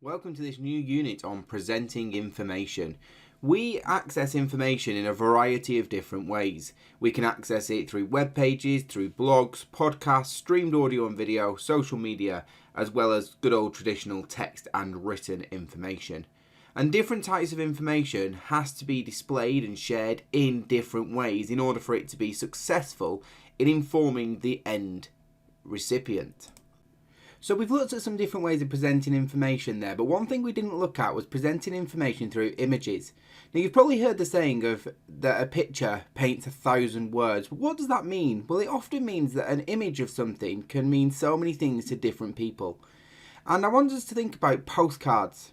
Welcome to this new unit on presenting information. We access information in a variety of different ways. We can access it through web pages, through blogs, podcasts, streamed audio and video, social media, as well as good old traditional text and written information. And different types of information has to be displayed and shared in different ways in order for it to be successful in informing the end recipient. So we've looked at some different ways of presenting information there, but one thing we didn't look at was presenting information through images. Now you've probably heard the saying of that a picture paints 1,000 words, but what does that mean? Well, it often means that an image of something can mean so many things to different people. And I want us to think about postcards.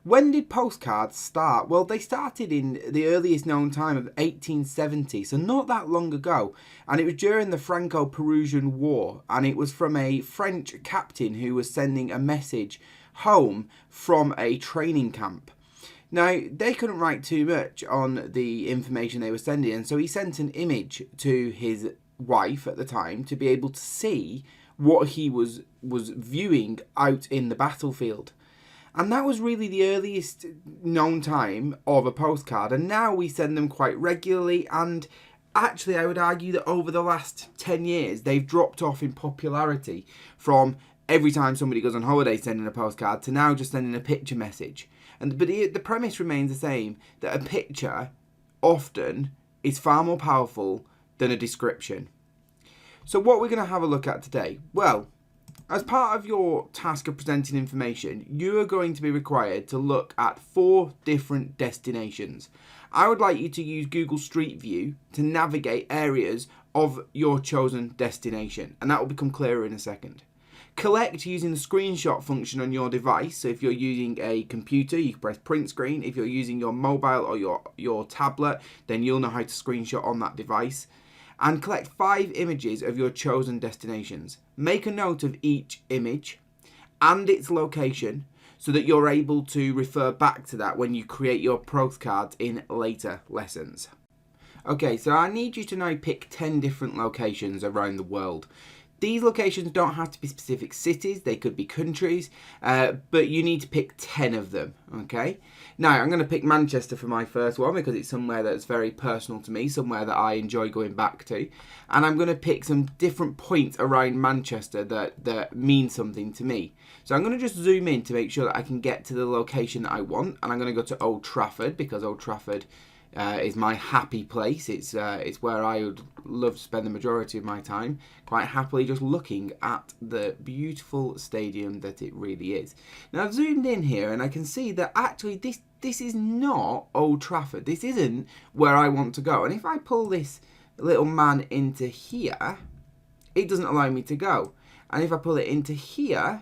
When did postcards start? Well, they started in the earliest known time of 1870, so not that long ago. And it was during the Franco-Prussian War, and it was from a French captain who was sending a message home from a training camp. Now, they couldn't write too much on the information they were sending, and so he sent an image to his wife at the time to be able to see what he was viewing out in the battlefield. And that was really the earliest known time of a postcard. And now we send them quite regularly. And actually, I would argue that over the last 10 years, they've dropped off in popularity from every time somebody goes on holiday sending a postcard to now just sending a picture message. But the premise remains the same, that a picture often is far more powerful than a description. So what we're going to have a look at today? Well, as part of your task of presenting information, you are going to be required to look at 4 different destinations. I would like you to use Google Street View to navigate areas of your chosen destination, and that will become clearer in a second. Collect using the screenshot function on your device. So if you're using a computer, you can press print screen. If you're using your mobile or your tablet, then you'll know how to screenshot on that device. And collect 5 images of your chosen destinations. Make a note of each image and its location so that you're able to refer back to that when you create your postcards in later lessons. Okay, so I need you to now pick 10 different locations around the world. These locations don't have to be specific cities, they could be countries, but you need to pick 10 of them, okay? Now, I'm going to pick Manchester for my first one because it's somewhere that's very personal to me, somewhere that I enjoy going back to. And I'm going to pick some different points around Manchester that mean something to me. So I'm going to just zoom in to make sure that I can get to the location that I want. And I'm going to go to Old Trafford because Old Trafford is my happy place. It's where I would love to spend the majority of my time, quite happily just looking at the beautiful stadium that it really is. Now I've zoomed in here and I can see that actually this is not Old Trafford. This isn't where I want to go. And if I pull this little man into here, it doesn't allow me to go. And if I pull it into here,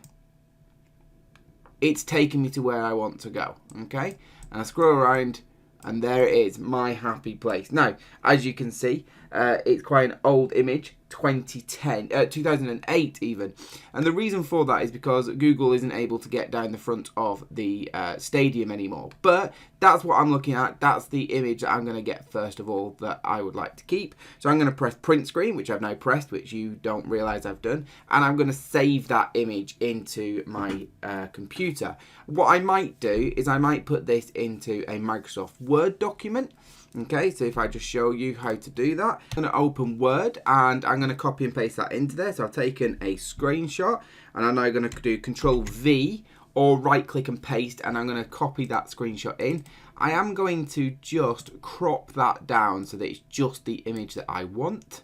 it's taking me to where I want to go. Okay? And I scroll around, and there it is, my happy place. Now, as you can see, it's quite an old image, 2008 even. And the reason for that is because Google isn't able to get down the front of the stadium anymore. But that's what I'm looking at. That's the image that I'm going to get first of all that I would like to keep. So I'm going to press print screen, which I've now pressed, which you don't realise I've done. And I'm going to save that image into my computer. What I might do is I might put this into a Microsoft Word document. Okay, so if I just show you how to do that, I'm going to open Word and I'm going to copy and paste that into there. So I've taken a screenshot and I'm now going to do Control V or right click and paste, and I'm going to copy that screenshot in. I am going to just crop that down so that it's just the image that I want.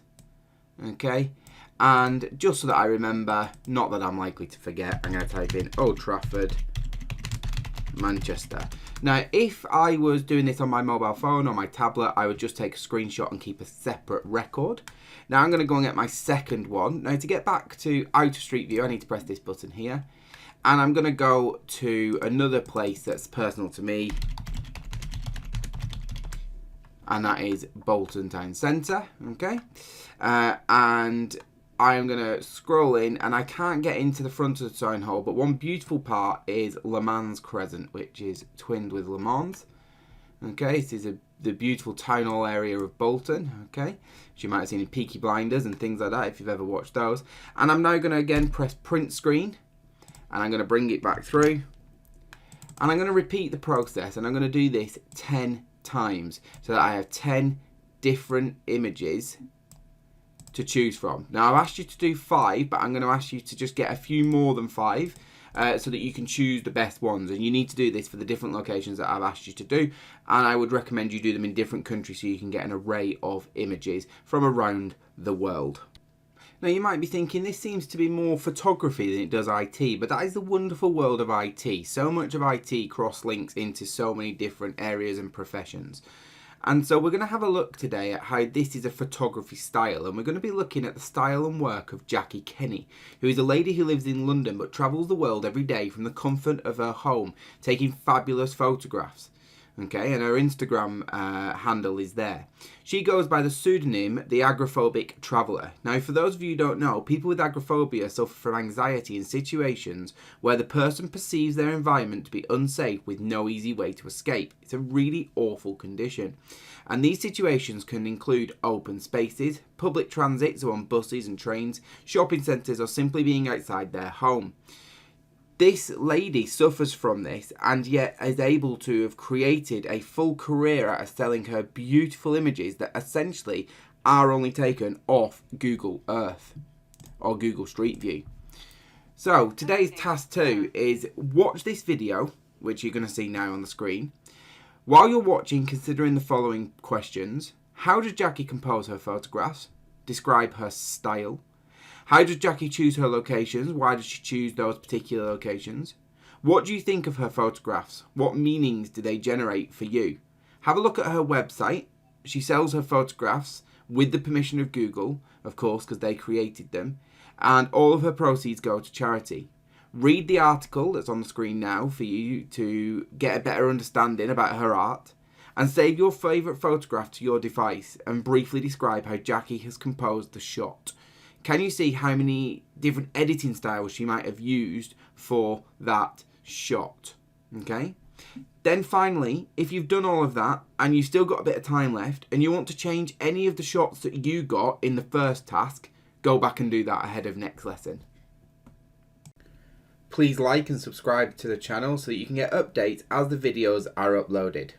Okay, and just so that I remember, not that I'm likely to forget, I'm going to type in Old Trafford, Manchester. Now, if I was doing this on my mobile phone or my tablet, I would just take a screenshot and keep a separate record. Now, I'm going to go and get my second one. Now, to get back to Out of Street View, I need to press this button here. And I'm going to go to another place that's personal to me. And that is Bolton Town Centre, okay? And I'm going to scroll in, and I can't get into the front of the town hall, but one beautiful part is Le Mans Crescent, which is twinned with Le Mans. Okay, this is the beautiful town hall area of Bolton, okay, which you might have seen in Peaky Blinders and things like that if you've ever watched those. And I'm now going to again press print screen, and I'm going to bring it back through. And I'm going to repeat the process, and I'm going to do this 10 times so that I have 10 different images to choose from. Now, I've asked you to do 5, but I'm going to ask you to just get a few more than 5 so that you can choose the best ones. And you need to do this for the different locations that I've asked you to do. And I would recommend you do them in different countries so you can get an array of images from around the world. Now, you might be thinking this seems to be more photography than it does IT, but that is the wonderful world of IT. So much of IT cross-links into so many different areas and professions. And so we're going to have a look today at how this is a photography style, and we're going to be looking at the style and work of Jackie Kenny, who is a lady who lives in London but travels the world every day from the comfort of her home, taking fabulous photographs. Okay, and her Instagram handle is there. She goes by the pseudonym The Agrophobic Traveler. Now, for those of you who don't know, people with agoraphobia suffer from anxiety in situations where the person perceives their environment to be unsafe with no easy way to escape. It's a really awful condition. And these situations can include open spaces, public transit, so on buses and trains, shopping centres, or simply being outside their home. This lady suffers from this and yet is able to have created a full career out of selling her beautiful images that essentially are only taken off Google Earth or Google Street View. So today's task 2 is watch this video, which you're going to see now on the screen. While you're watching, considering the following questions. How does Jackie compose her photographs? Describe her style. How does Jackie choose her locations? Why does she choose those particular locations? What do you think of her photographs? What meanings do they generate for you? Have a look at her website. She sells her photographs with the permission of Google, of course, because they created them. And all of her proceeds go to charity. Read the article that's on the screen now for you to get a better understanding about her art. And save your favourite photograph to your device and briefly describe how Jackie has composed the shot. Can you see how many different editing styles she might have used for that shot? Okay. Then finally, if you've done all of that and you've still got a bit of time left and you want to change any of the shots that you got in the first task, go back and do that ahead of next lesson. Please like and subscribe to the channel so that you can get updates as the videos are uploaded.